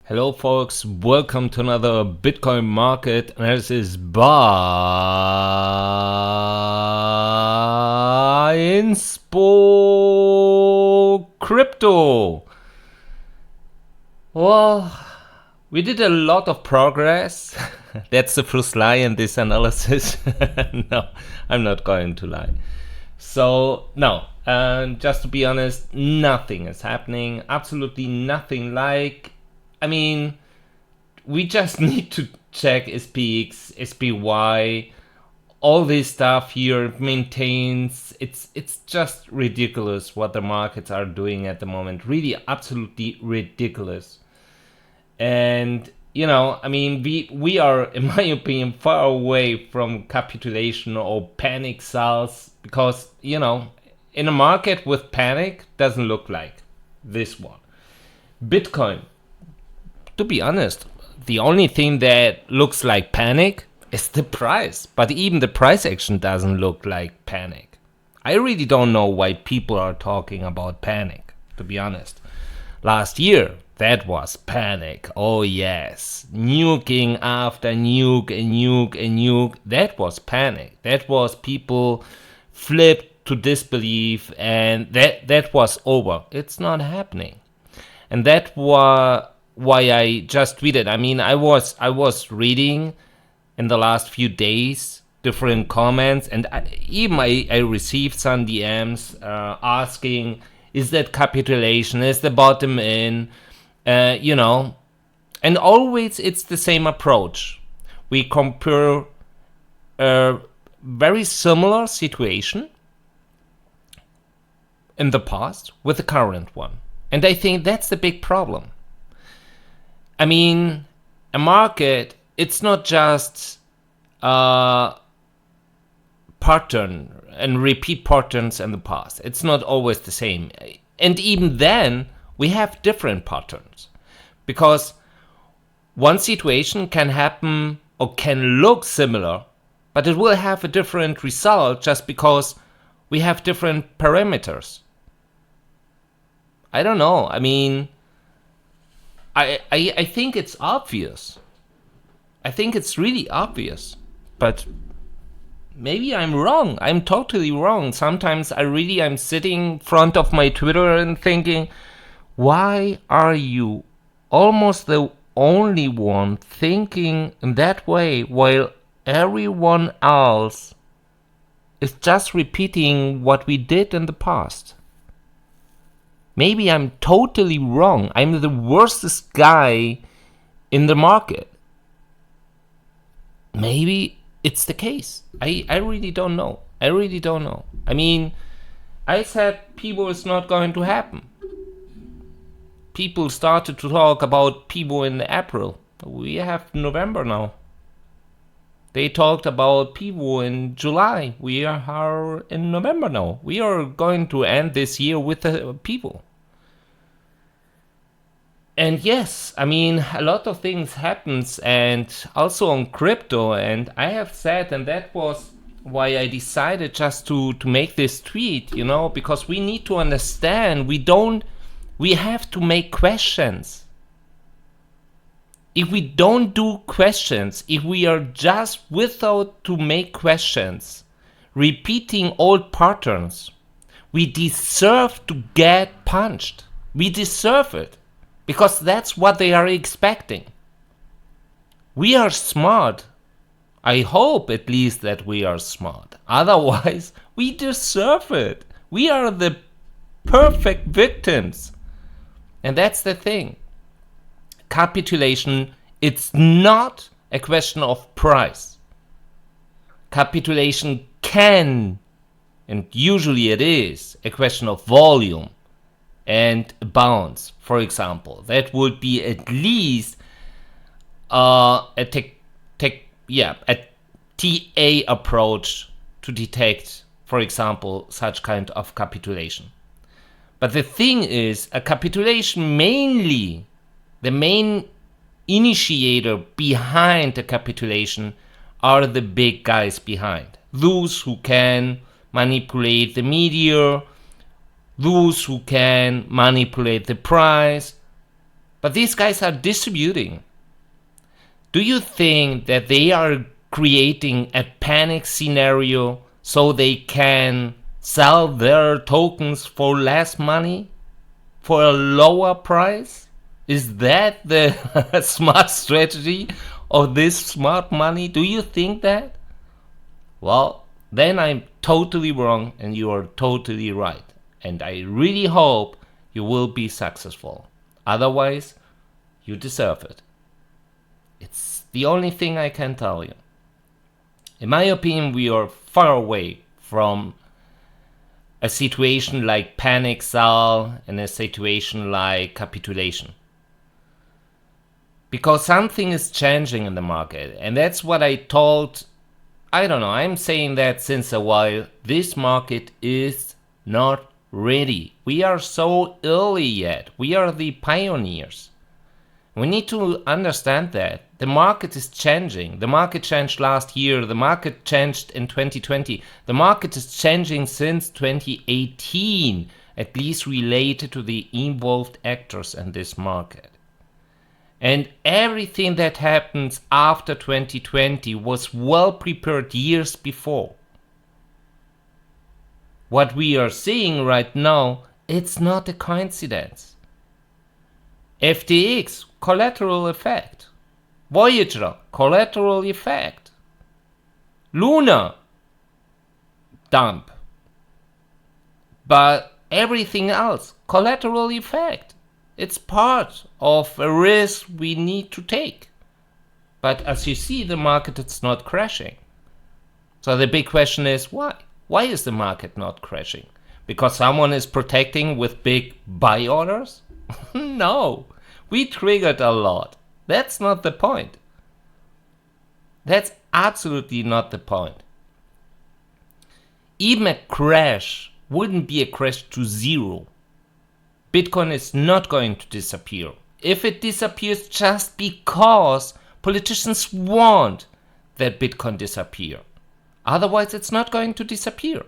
Hello folks, welcome to another Bitcoin market analysis by Inspocrypto. Well, we did a lot of progress. That's the first lie in this analysis. No, I'm not going to lie. So, no, just to be honest, nothing is happening. Absolutely nothing. We just need to check SPX, SPY, all this stuff here maintains. It's just ridiculous what the markets are doing at the moment. Really, absolutely ridiculous. And we are, in my opinion, far away from capitulation or panic sells because in a market with panic doesn't look like this one. Bitcoin, to be honest, the only thing that looks like panic is the price. But even the price action doesn't look like panic. I really don't know why people are talking about panic, to be honest. Last year, that was panic. Oh yes. Nuking after nuke and nuke and nuke. That was panic. That was people flipped to disbelief, and that was over. It's not happening. And that was why I just tweeted. I was reading in the last few days different comments, and I received some DMs asking, is that capitulation? Is the bottom in? And always it's the same approach. We compare a very similar situation in the past with the current one. And I think that's the big problem. A market, it's not just pattern and repeat patterns in the past. It's not always the same. And even then, we have different patterns. Because one situation can happen or can look similar, but it will have a different result just because we have different parameters. I don't know. I think it's obvious. I think it's really obvious. But maybe I'm wrong. I'm totally wrong. Sometimes I'm sitting in front of my Twitter and thinking, why are you almost the only one thinking in that way while everyone else is just repeating what we did in the past? Maybe I'm totally wrong. I'm the worstest guy in the market. Maybe it's the case. I really don't know. I said PIVO is not going to happen. People started to talk about PIVO in April. We have November now. They talked about PIVO in July. We are in November now. We are going to end this year with a PIVO. And yes, a lot of things happens, and also on crypto. And I have said, and that was why I decided just to make this tweet, because we need to understand, we have to make questions. If we don't do questions, if we are just without to make questions, repeating old patterns, we deserve to get punched. We deserve it, because that's what they are expecting. We are smart. I hope at least that we are smart. Otherwise, we deserve it. We are the perfect victims. And that's the thing. Capitulation, it's not a question of price. Capitulation can, and usually it is, a question of volume and bounce, for example. That would be at least a TA approach to detect, for example, such kind of capitulation. But the thing is, a capitulation mainly, the main initiator behind the capitulation are the big guys behind. Those who can manipulate the media, those who can manipulate the price, But these guys are distributing. Do you think that they are creating a panic scenario so they can sell their tokens for less money, for a lower price? Is that the smart strategy of this smart money? Do you think that? Well, then I'm totally wrong and you are totally right. And I really hope you will be successful. Otherwise, you deserve it. It's the only thing I can tell you. In my opinion, we are far away from a situation like panic sell and a situation like capitulation. Because something is changing in the market. And that's what I told, I don't know, I'm saying that since a while. This market is not ready. We are so early yet. We are the pioneers. We need to understand that. The market is changing. The market changed last year. The market changed in 2020. The market is changing since 2018, at least related to the involved actors in this market. And everything that happens after 2020 was well prepared years before. What we are seeing right now, it's not a coincidence. FTX, collateral effect. Voyager, collateral effect. Luna, dump. But everything else, collateral effect. It's part of a risk we need to take. But as you see, the market is not crashing. So the big question is why? Why is the market not crashing? Because someone is protecting with big buy orders? No, we triggered a lot. That's not the point. That's absolutely not the point. Even a crash wouldn't be a crash to zero. Bitcoin is not going to disappear. If it disappears just because politicians want that Bitcoin disappear. Otherwise, it's not going to disappear.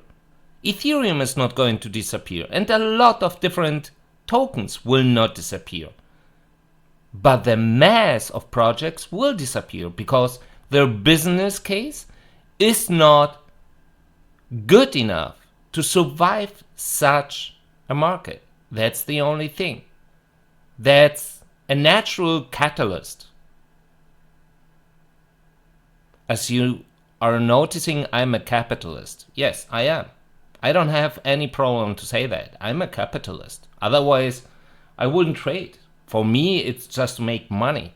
Ethereum is not going to disappear, and a lot of different tokens will not disappear. But the mass of projects will disappear because their business case is not good enough to survive such a market. That's the only thing. That's a natural catalyst. As you are noticing, I'm a capitalist. Yes, I am. I don't have any problem to say that. I'm a capitalist. Otherwise, I wouldn't trade. For me, it's just to make money.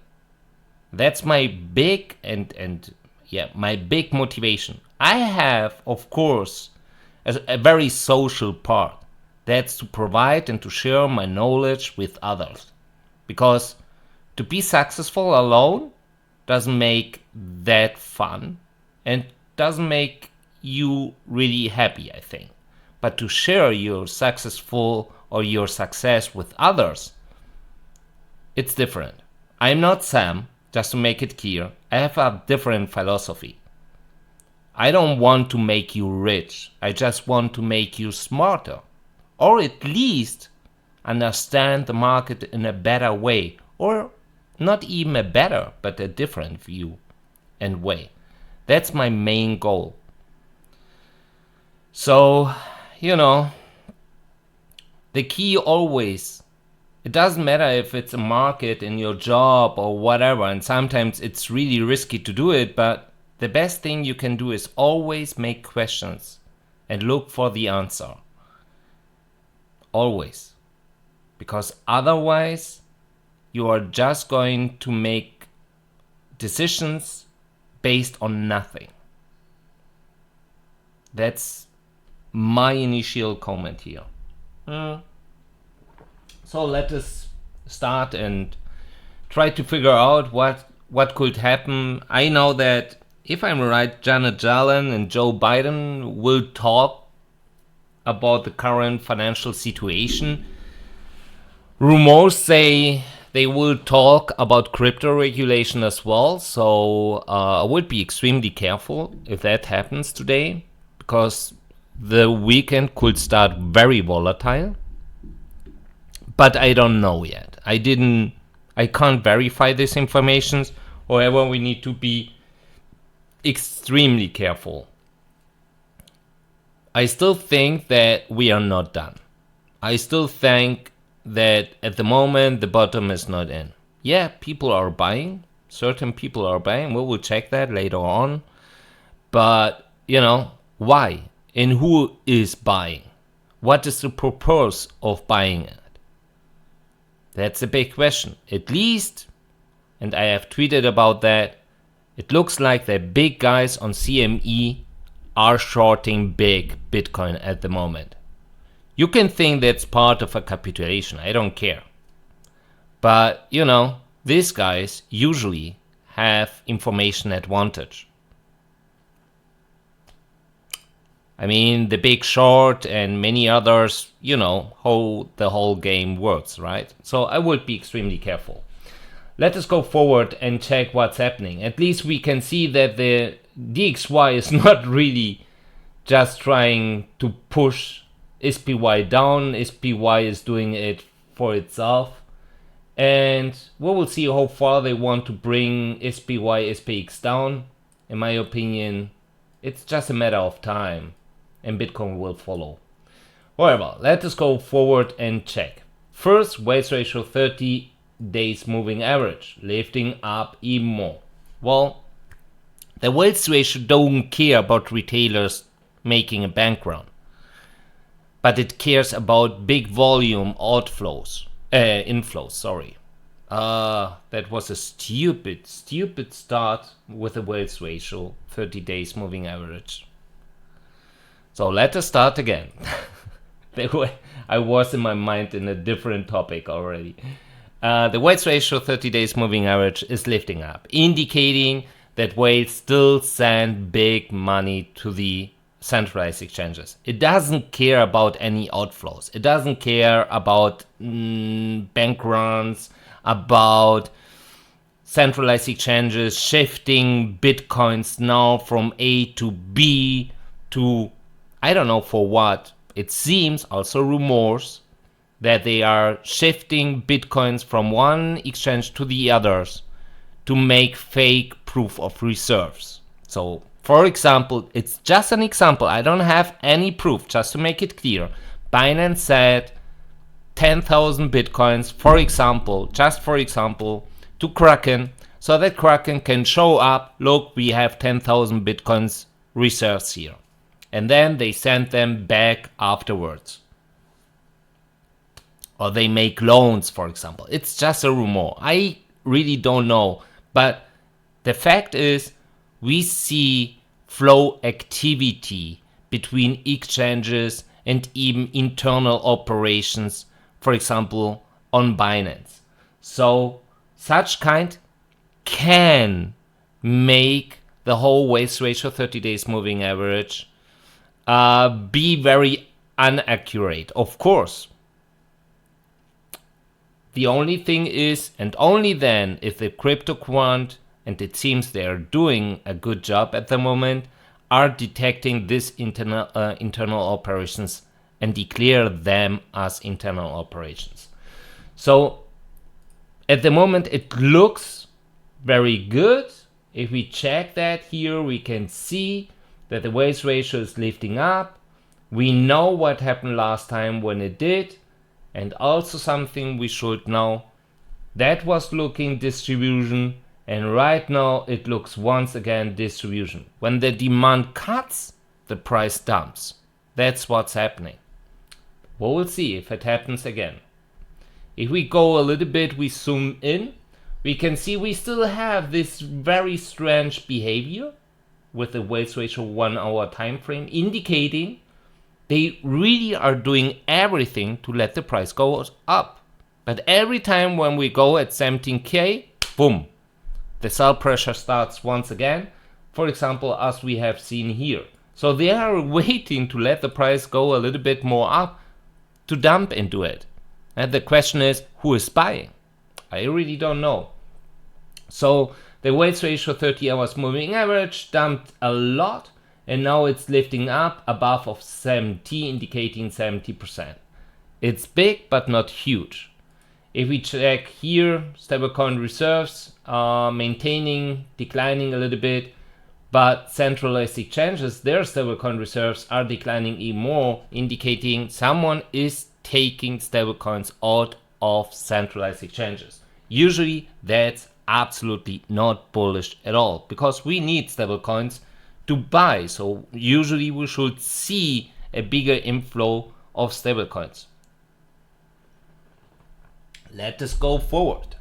That's my big my big motivation. I have, of course, a very social part. That's to provide and to share my knowledge with others. Because to be successful alone doesn't make that fun and doesn't make you really happy, I think. But to share your successful or your success with others, it's different. I'm not Sam, just to make it clear. I have a different philosophy. I don't want to make you rich. I just want to make you smarter. Or at least understand the market in a better way. Or not even a better, but a different view and way. That's my main goal. So, the key always, it doesn't matter if it's a market in your job or whatever, and sometimes it's really risky to do it, but the best thing you can do is always make questions and look for the answer. Always. Because otherwise, you are just going to make decisions based on nothing. That's my initial comment here. So let us start and try to figure out what could happen. I know that, if I'm right, Janet Yellen and Joe Biden will talk about the current financial situation. Rumors say they will talk about crypto regulation as well, so I would be extremely careful if that happens today, because the weekend could start very volatile. But I don't know yet. I I can't verify this information. However, we need to be extremely careful. I still think that we are not done. I still think that at the moment the bottom is not in. Yeah, people are buying. Certain people are buying. We will check that later on. But, you know, why? And who is buying? What is the purpose of buying it? That's a big question. At least, and I have tweeted about that, it looks like the big guys on CME are shorting big Bitcoin at the moment. You can think that's part of a capitulation. I don't care. But, you know, these guys usually have information advantage. I mean, the Big Short and many others, you know, how the whole game works, right? So I would be extremely careful. Let us go forward and check what's happening. At least we can see that the DXY is not really just trying to push SPY down. SPY is doing it for itself. And we will see how far they want to bring SPY, SPX down. In my opinion, it's just a matter of time, and Bitcoin will follow. However, let us go forward and check. First, weights ratio 30 days moving average, lifting up even more. Well, the weights ratio don't care about retailers making a bank run, but it cares about big volume inflows. Sorry. That was a stupid start with the weights ratio 30 days moving average. So let us start again. I was in my mind in a different topic already. The weights ratio 30 days moving average is lifting up, indicating that whales still send big money to the centralized exchanges. It doesn't care about any outflows. It doesn't care about bank runs, about centralized exchanges shifting bitcoins now from A to B to I don't know for what. It seems also rumors that they are shifting bitcoins from one exchange to the others to make fake proof of reserves. So, for example, it's just an example. I don't have any proof, just to make it clear. Binance said 10,000 bitcoins, for example, to Kraken, so that Kraken can show up, look, we have 10,000 bitcoins reserves here. And then they send them back afterwards. Or they make loans, for example. It's just a rumor. I really don't know. But the fact is, we see flow activity between exchanges and even internal operations, for example, on Binance. So such kind can make the whole weights ratio 30 days moving average be very inaccurate, of course. The only thing is, and only then, if the crypto quant, and it seems they are doing a good job at the moment, are detecting these internal operations and declare them as internal operations. So at the moment it looks very good. If we check that here, we can see that the weights ratio is lifting up. We know what happened last time when it did. And also something we should know, that was looking distribution, and right now it looks once again distribution. When the demand cuts, the price dumps. That's what's happening. Well, we'll see if it happens again. If we go a little bit, we zoom in, we can see we still have this very strange behavior with the weights ratio 1 hour time frame, indicating they really are doing everything to let the price go up. But every time when we go at 17K, boom, the sell pressure starts once again, for example, as we have seen here. So they are waiting to let the price go a little bit more up to dump into it. And the question is, who is buying? I really don't know. So the weights ratio 30 hours moving average dumped a lot, and now it's lifting up above of 70, indicating 70%. It's big, but not huge. If we check here, stablecoin reserves maintaining, declining a little bit, but centralized exchanges, their stablecoin reserves are declining even more, indicating someone is taking stablecoins out of centralized exchanges. Usually that's absolutely not bullish at all, because we need stablecoins to buy. So usually we should see a bigger inflow of stablecoins. Let us go forward.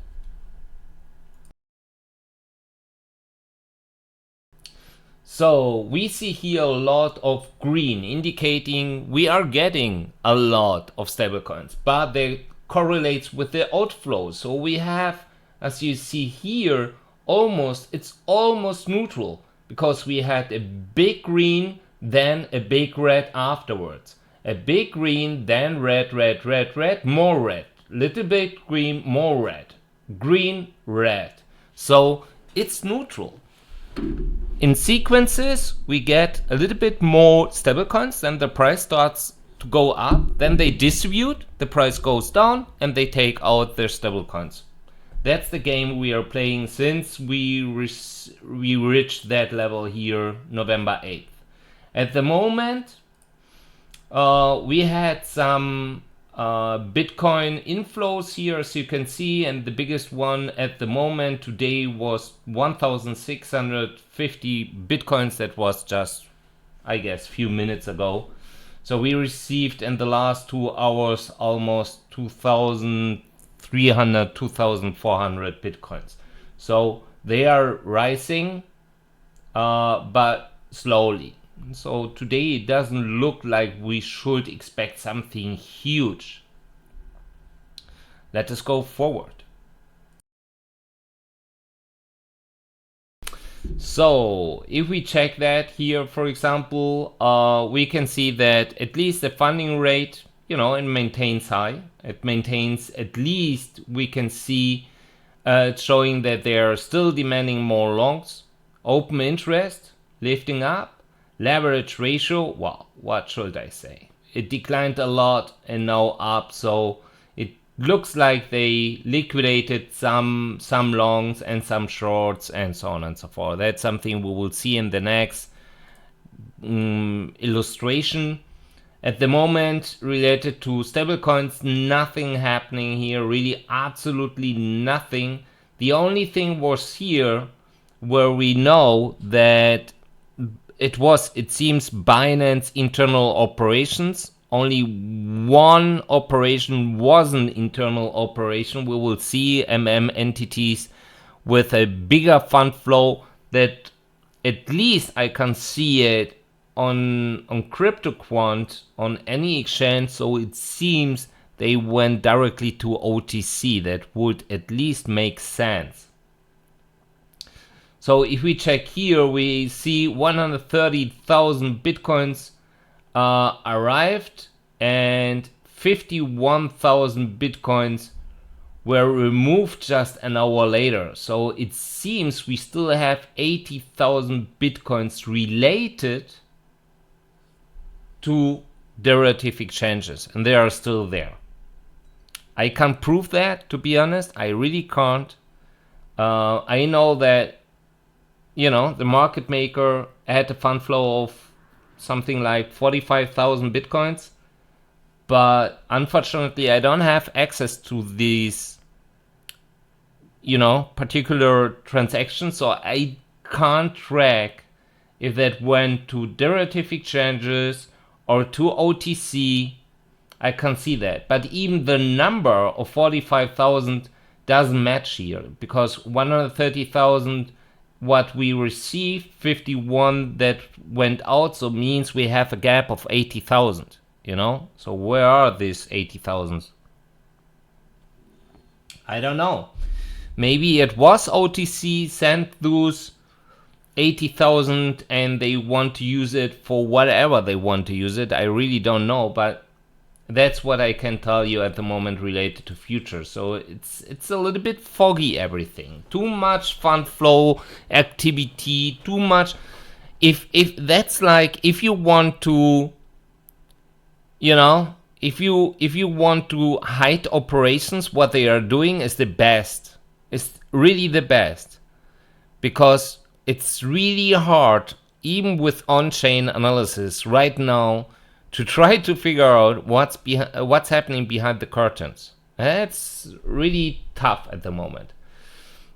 So we see here a lot of green, indicating we are getting a lot of stablecoins, but they correlates with the outflow. So we have, as you see here, it's almost neutral, because we had a big green, then a big red afterwards. A big green, then red, red, red, red, more red. Little bit green, more red. Green, red. So it's neutral. In sequences, we get a little bit more stablecoins, then the price starts to go up, then they distribute, the price goes down, and they take out their stablecoins. That's the game we are playing since we reached that level here, November 8th. At the moment, we had some Bitcoin inflows here, as you can see, and the biggest one at the moment today was 1,650 Bitcoins. That was just, I guess, few minutes ago. So we received in the last 2 hours almost 2,300, 2,400 Bitcoins. So they are rising, but slowly. So today it doesn't look like we should expect something huge. Let us go forward. So if we check that here, for example, we can see that at least the funding rate, it maintains high. It maintains, at least we can see showing that they are still demanding more longs. Open interest lifting up. Leverage ratio, well, what should I say? It declined a lot and now up, so it looks like they liquidated some longs and some shorts and so on and so forth. That's something we will see in the next illustration. At the moment, related to stablecoins, nothing happening here, really absolutely nothing. The only thing was here where we know that it seems Binance internal operations. Only one operation was an internal operation. We will see entities with a bigger fund flow, that at least I can see it on CryptoQuant, on any exchange. So it seems they went directly to OTC. That would at least make sense. So if we check here, we see 130,000 Bitcoins arrived, and 51,000 Bitcoins were removed just an hour later. So it seems we still have 80,000 Bitcoins related to derivative exchanges, and they are still there. I can't prove that, to be honest. I really can't. I know that the market maker had a fund flow of something like 45,000 Bitcoins. But unfortunately, I don't have access to these, particular transactions. So I can't track if that went to derivative exchanges or to OTC. I can't see that. But even the number of 45,000 doesn't match here, because 130,000 what we received, 51 that went out, so means we have a gap of 80,000, So where are these 80,000? I don't know. Maybe it was OTC sent those 80,000 and they want to use it for whatever they want to use it. I really don't know, but that's what I can tell you at the moment related to futures. So it's a little bit foggy, everything. Too much fund flow activity, too much. If that's like, if you want to, if you want to hide operations, what they are doing is the best. It's really the best, because it's really hard, even with on-chain analysis right now, to try to figure out what's happening behind the curtains. That's really tough at the moment.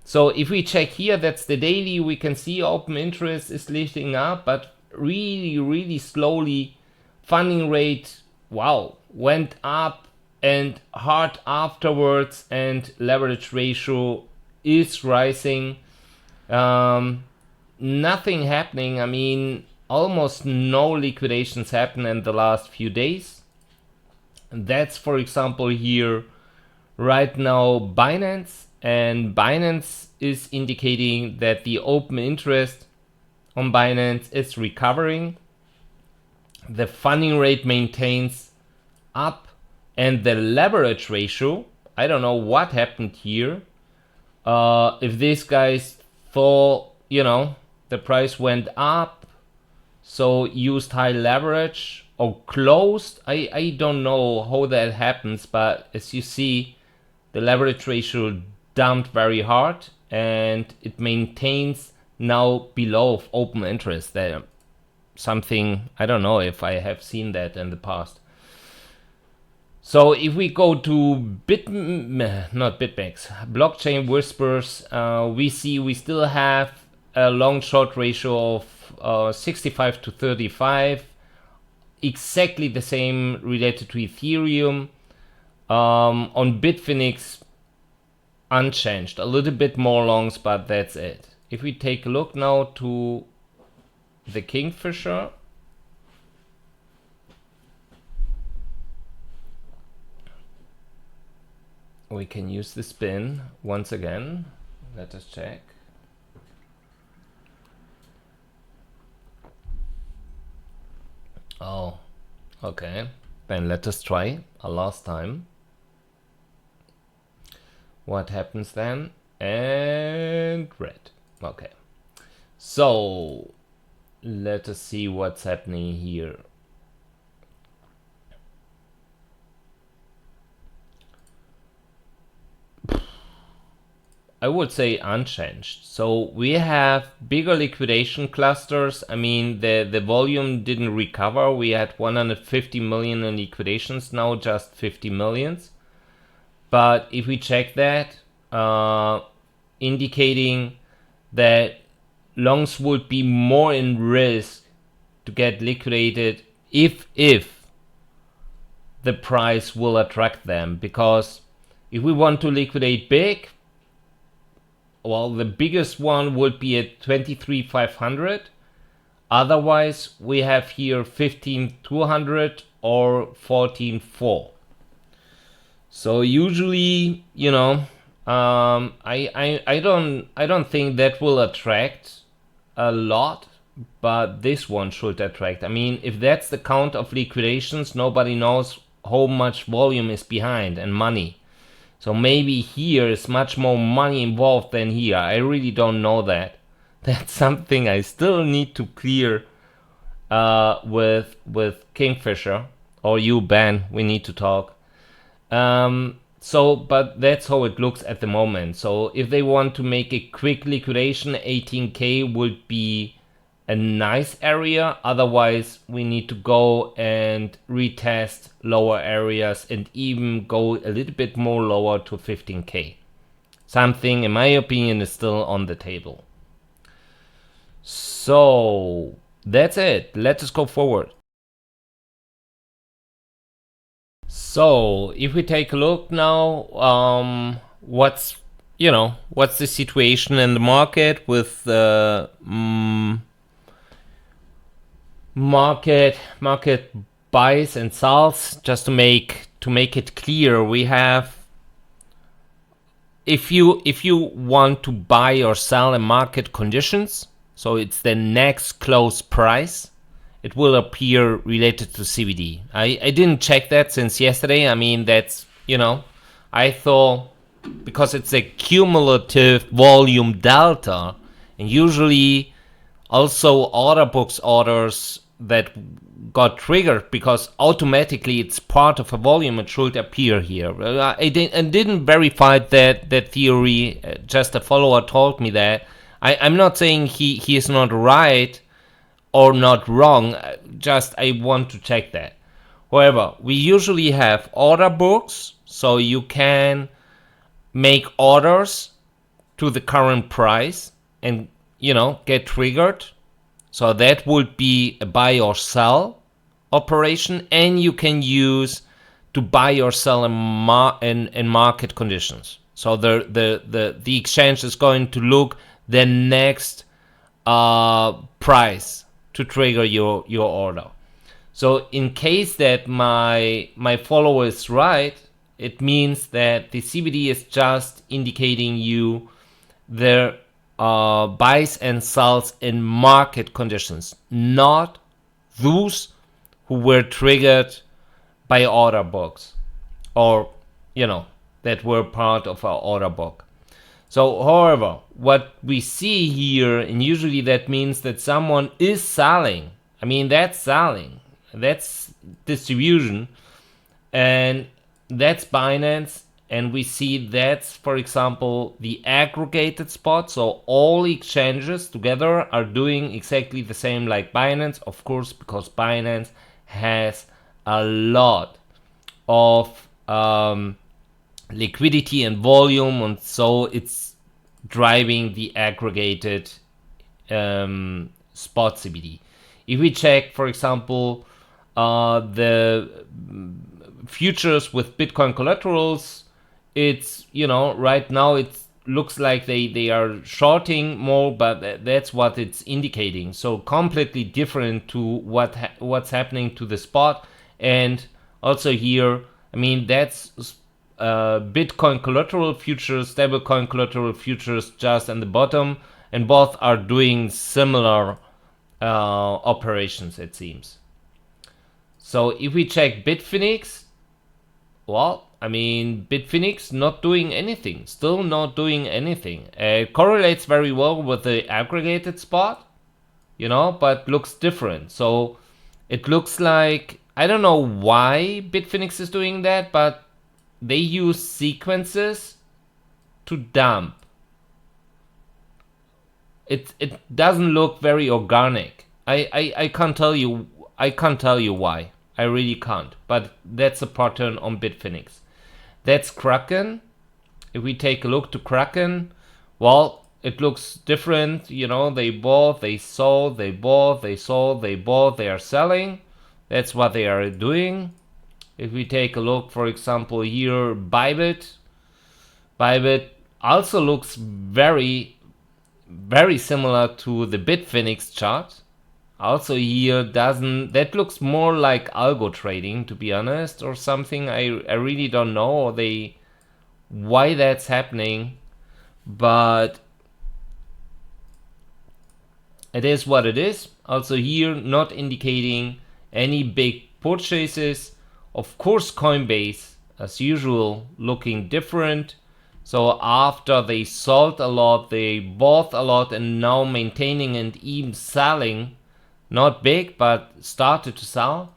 So if we check here, that's the daily, we can see open interest is lifting up, but really slowly. Funding rate, wow, went up and hard afterwards, and leverage ratio is rising. Nothing happening. I mean, almost no liquidations happen in the last few days. And that's, for example, here right now Binance, and Binance is indicating that the open interest on Binance is recovering. The funding rate maintains up, and the leverage ratio, I don't know what happened here. If these guys thought, the price went up, so used high leverage or closed, I don't know how that happens, but as you see, the leverage ratio dumped very hard, and it maintains now below open interest there. Something, I don't know if I have seen that in the past. So if we go to blockchain whispers, we see we still have a long short ratio of 65 to 35, exactly the same related to Ethereum. On Bitfinex, unchanged, a little bit more longs, but that's it. If we take a look now to the Kingfisher, we can use the spin once again. Let us check. Oh, okay. Then let us try a last time. What happens then? And red. Okay. So let us see what's happening here. I would say unchanged. So we have bigger liquidation clusters. I mean, the volume didn't recover. We had 150 million in liquidations, now just 50 millions. But if we check that, indicating that longs would be more in risk to get liquidated if the price will attract them. Because if we want to liquidate big, well, the biggest one would be at 23,500. Otherwise, we have here 15,200 or 14,400. So usually, I don't think that will attract a lot, but this one should attract. I mean, if that's the count of liquidations, nobody knows how much volume is behind and money. So maybe here is much more money involved than here. I really don't know that. That's something I still need to clear with Kingfisher, or you, Ben. We need to talk. But that's how it looks at the moment. So if they want to make a quick liquidation, 18K would be a nice area. Otherwise, we need to go and retest lower areas and even go a little bit more lower to 15K. Something, in my opinion, is still on the table. So that's it. Let us go forward. So if we take a look now, what's the situation in the market with the market buys and sells. Just to make it clear, we have, if you want to buy or sell in market conditions, so it's the next close price, it will appear related to CBD. I didn't check that since yesterday. I mean, that's, I thought, because it's a cumulative volume delta, and usually also order books orders that got triggered because automatically it's part of a volume. It should appear here. I didn't verify that theory. Just a follower told me that. I'm not saying he is not right or not wrong. Just I want to check that. However, we usually have order books, so you can make orders to the current price and get triggered. So that would be a buy or sell operation, and you can use to buy or sell in market conditions. So the exchange is going to look the next price to trigger your order. So in case that my follower is right, it means that the CBD is just indicating you the buys and sells in market conditions, not those who were triggered by order books or that were part of our order book. So however, what we see here, and usually that means that someone is selling. I mean, that's selling, that's distribution, and that's Binance. And we see that's, for example, the aggregated spot. So all exchanges together are doing exactly the same like Binance, of course, because Binance has a lot of liquidity and volume, and so it's driving the aggregated spot CBD. If we check, for example, the futures with Bitcoin collaterals, it's right now it looks like they are shorting more, but that's what it's indicating. So completely different to what's happening to the spot. And also here, I mean, that's Bitcoin collateral futures, stablecoin collateral futures just on the bottom, and both are doing similar operations, it seems. So if we check Bitfinex, well, I mean, Bitfinex not doing anything, still not doing anything. It correlates very well with the aggregated spot, but looks different. So it looks like, I don't know why Bitfinex is doing that, but they use sequences to dump. It doesn't look very organic. I can't tell you why. I really can't. But that's a pattern on Bitfinex. That's Kraken. If we take a look to Kraken, well, it looks different. They bought, they sold, they bought, they sold, they bought, they are selling. That's what they are doing. If we take a look, for example, here, Bitget also looks very, very similar to the Bitfinex chart. Also here that looks more like algo trading, to be honest, or something. I really don't know why that's happening, but it is what it is. Also here, not indicating any big purchases. Of course, Coinbase, as usual, looking different. So after they sold a lot, they bought a lot, and now maintaining and even selling. Not big, but started to sell.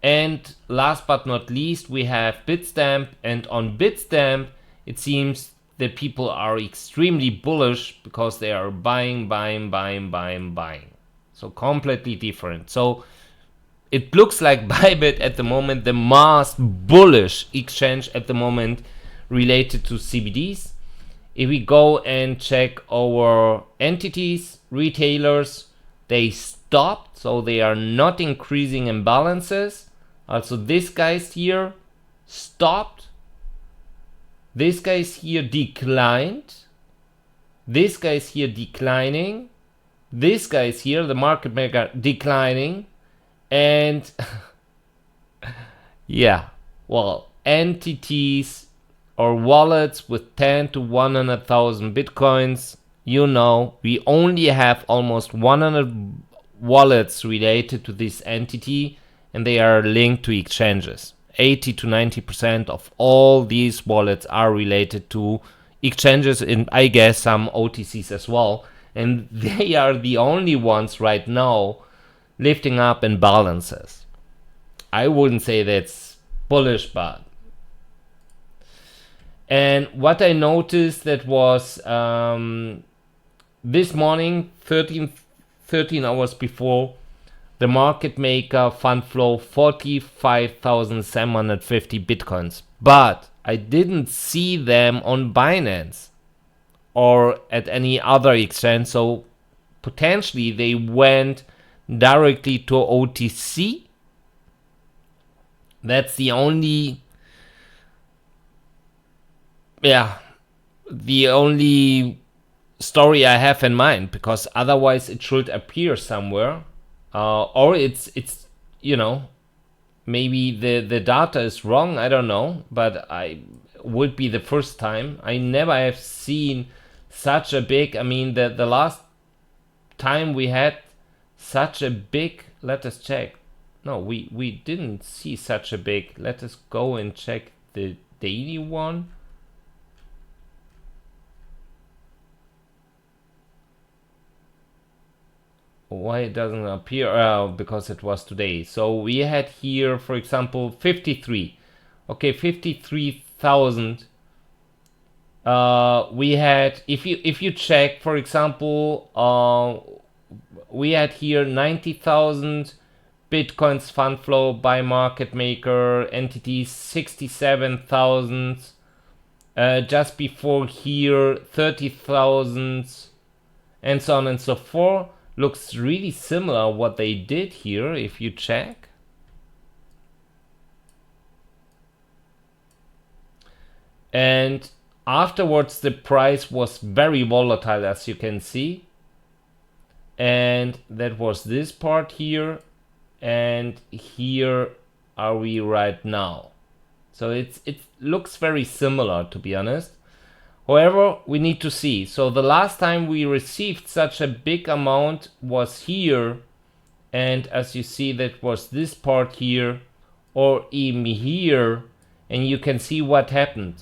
And last but not least, we have Bitstamp. And on Bitstamp, it seems that people are extremely bullish because they are buying. So completely different. So it looks like Bybit at the moment, the most bullish exchange at the moment related to CBDs. If we go and check our entities, retailers, they stopped, so they are not increasing imbalances. Also, this guy's here stopped. This guy's here declined. This guy's here declining. This guy's here, the market maker, declining. And yeah, well, entities or wallets with 10 to 100,000 Bitcoins, we only have almost 100 wallets related to this entity, and they are linked to exchanges. 80 to 90% of all these wallets are related to exchanges, and I guess some OTCs as well. And they are the only ones right now lifting up imbalances. I wouldn't say that's bullish, but. And what I noticed that was this morning, 13 hours before, the market maker fund flow 45,750 bitcoins. But I didn't see them on Binance or at any other exchange. So potentially they went directly to OTC. That's the only, the only story I have in mind, because otherwise it should appear somewhere, or it's maybe the data is wrong. I don't know, but I would be the first time. I never have seen such a big. I mean, the last time we had such a big. Let us check. No, we didn't see such a big. Let us go and check the daily one. Why it doesn't appear? Because it was today. So we had here, for example, 53. Okay, 53,000. We had, if you check, for example, we had here 90,000 bitcoins fund flow by market maker entities, 67,000. Just before here, 30,000, and so on and so forth. Looks really similar what they did here if you check. And afterwards the price was very volatile, as you can see. And that was this part here. And here are we right now. So it looks very similar, to be honest. However, we need to see. So the last time we received such a big amount was here. And as you see, that was this part here, or even here. And you can see what happened.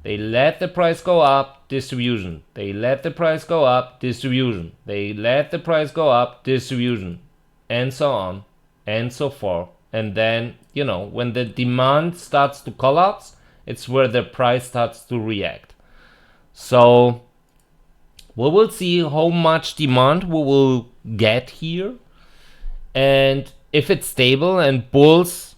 They let the price go up, distribution. They let the price go up, distribution. They let the price go up, distribution. And so on, and so forth. And then, when the demand starts to collapse, it's where the price starts to react. So we will see how much demand we will get here. And if it's stable and bulls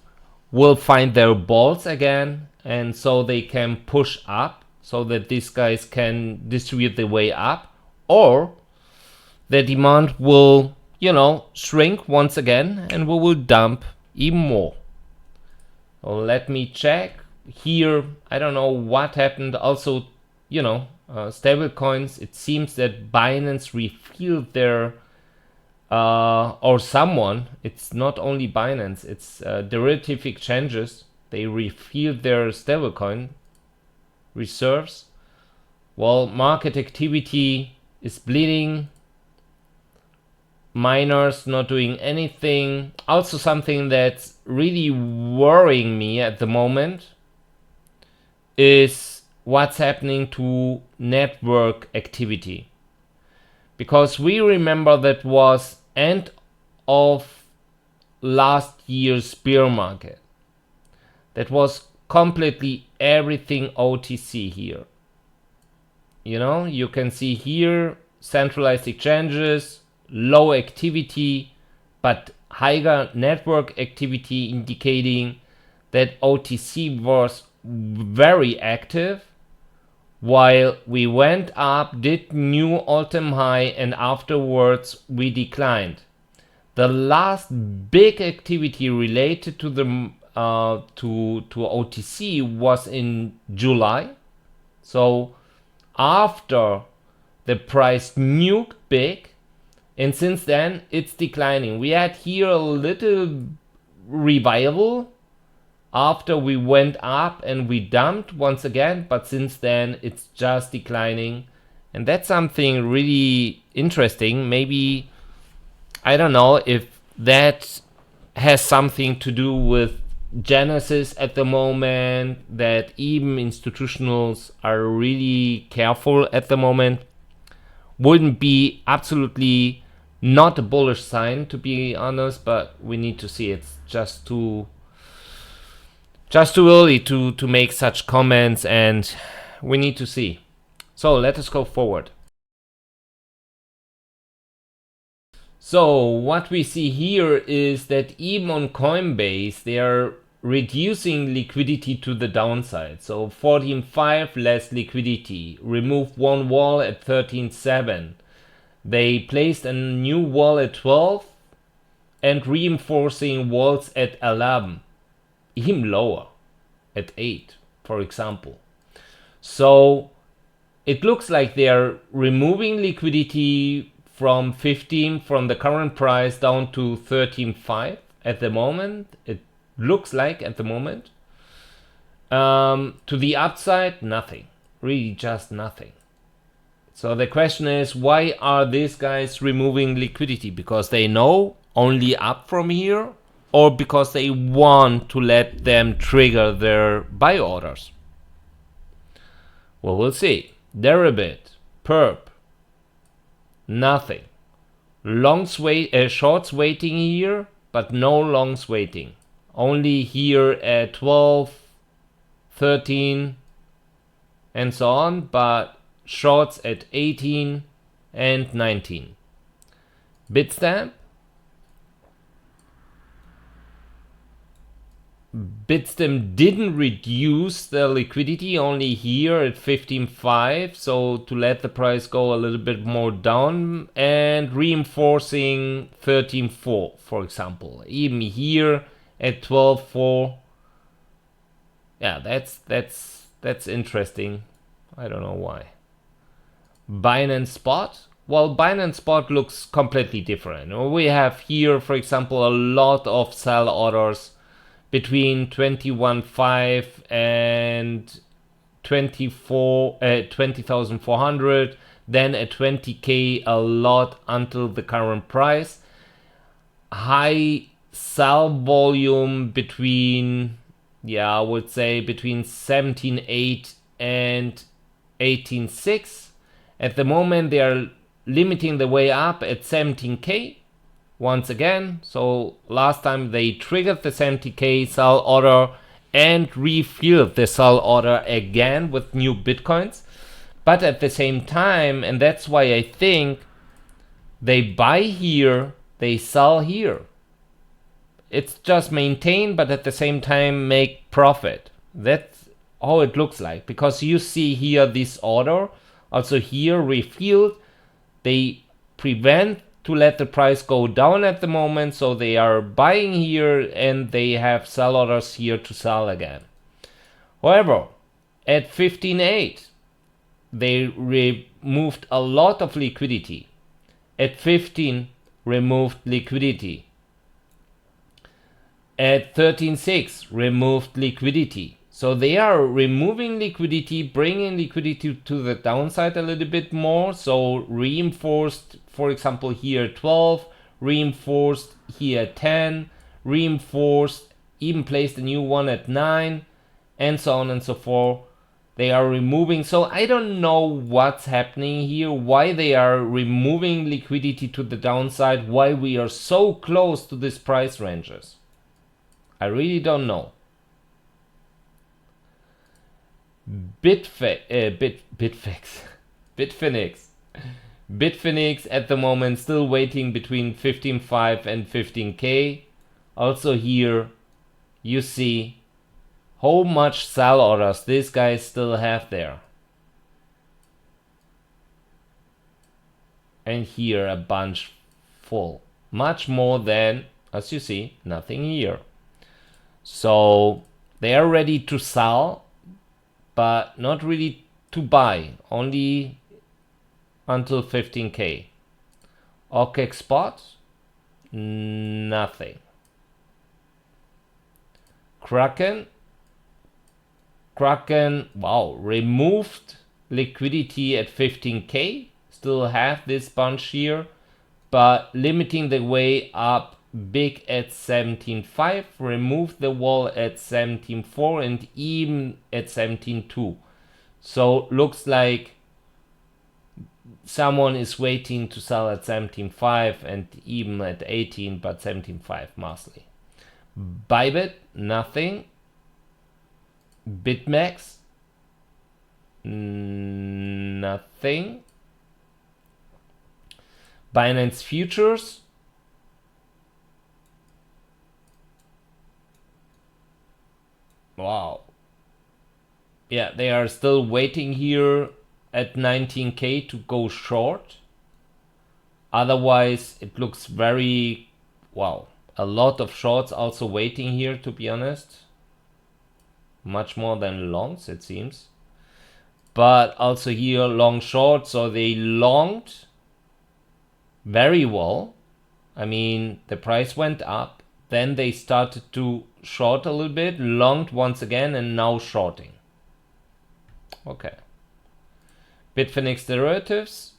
will find their balls again, and so they can push up so that these guys can distribute the way up, or the demand will, shrink once again and we will dump even more. So let me check here. I don't know what happened. Also, stable coins, it seems that Binance refilled their or someone, it's not only Binance, it's derivative exchanges, they refilled their stablecoin reserves. Well, market activity is bleeding, miners not doing anything. Also something that's really worrying me at the moment is what's happening to network activity. Because we remember that was end of last year's bear market. That was completely everything OTC here. You can see here centralized exchanges, low activity, but higher network activity, indicating that OTC was very active, while we went up, did new all-time high, and afterwards we declined. The last big activity related to the to OTC was in July. So after the price nuked big, and since then it's declining. We had here a little revival after we went up and we dumped once again, but since then it's just declining. And that's something really interesting. Maybe, I don't know if that has something to do with Genesis at the moment, that even institutionals are really careful at the moment. Wouldn't be absolutely not a bullish sign, to be honest, but we need to see. It's just too Just too early to make such comments, and we need to see. So let us go forward. So what we see here is that even on Coinbase, they are reducing liquidity to the downside. So 14.5 less liquidity, remove one wall at 13.7. They placed a new wall at 12 and reinforcing walls at 11, even lower at 8, for example. So it looks like they are removing liquidity from 15 from the current price down to 13.5 at the moment. It looks like at the moment. To the upside, nothing. Really just nothing. So the question is, why are these guys removing liquidity? Because they know only up from here, or because they want to let them trigger their buy orders? Well, we'll see. Deribit, perp, nothing. Shorts waiting here, but no longs waiting. Only here at 12, 13, and so on, but shorts at 18 and 19. Bitstamp didn't reduce the liquidity, only here at 15.5, so to let the price go a little bit more down, and reinforcing 13.4, for example. Even here at 12.4. Yeah, that's interesting. I don't know why. Binance Spot. Well, Binance Spot looks completely different. We have here, for example, a lot of sell orders between 21.5 and 20,400, then at 20k a lot until the current price. High sell volume between, I would say between 17.8 and 18.6. At the moment they are limiting the way up at 17k once again. So last time they triggered the 70k sell order and refilled the sell order again with new bitcoins. But at the same time, and that's why I think they buy here, they sell here. It's just maintain, but at the same time make profit. That's how it looks like, because you see here this order, also here refilled. They prevent to let the price go down at the moment, so they are buying here and they have sell orders here to sell again. However, at 15.8 they removed a lot of liquidity. At 15 removed liquidity. At 13.6 removed liquidity. So they are removing liquidity, bringing liquidity to the downside a little bit more. So reinforced, for example, here at 12, reinforced here at 10, reinforced, even placed a new one at 9, and so on and so forth. They are removing. So I don't know what's happening here, why they are removing liquidity to the downside, why we are so close to these price ranges. I really don't know. Bitfinex at the moment still waiting between 15.5 and 15k. Also here you see how much sell orders these guys still have there. And here a bunch full. Much more than, as you see, nothing here. So they are ready to sell, but not really to buy, only until 15k. OKEX spot, nothing. Kraken, wow, removed liquidity at 15k, still have this bunch here, but limiting the way up big at 17.5, remove the wall at 17.4 and even at 17.2. So looks like someone is waiting to sell at 17.5 and even at 18, but 17.5 mostly. Bitget, nothing. BitMEX, nothing. Binance Futures, wow. Yeah, they are still waiting here at 19K to go short. Otherwise, it looks very, wow, a lot of shorts also waiting here, to be honest. Much more than longs, it seems. But also here, long short, so they longed very well. I mean, the price went up, then they started to short a little bit, longed once again, and now shorting. Okay. Bitfinex derivatives,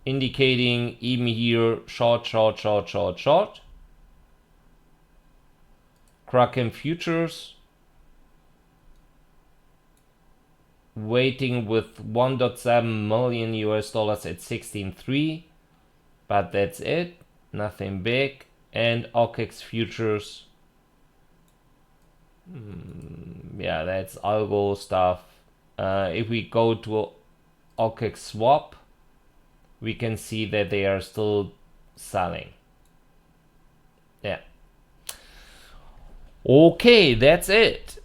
indicating even here short, short, short, short, short. Kraken futures, waiting with 1.7 million US dollars at 16.3, but that's it, nothing big. And OKEX futures, yeah, that's algo stuff. If we go to OKEX swap, we can see that they are still selling. Yeah. Okay, that's it.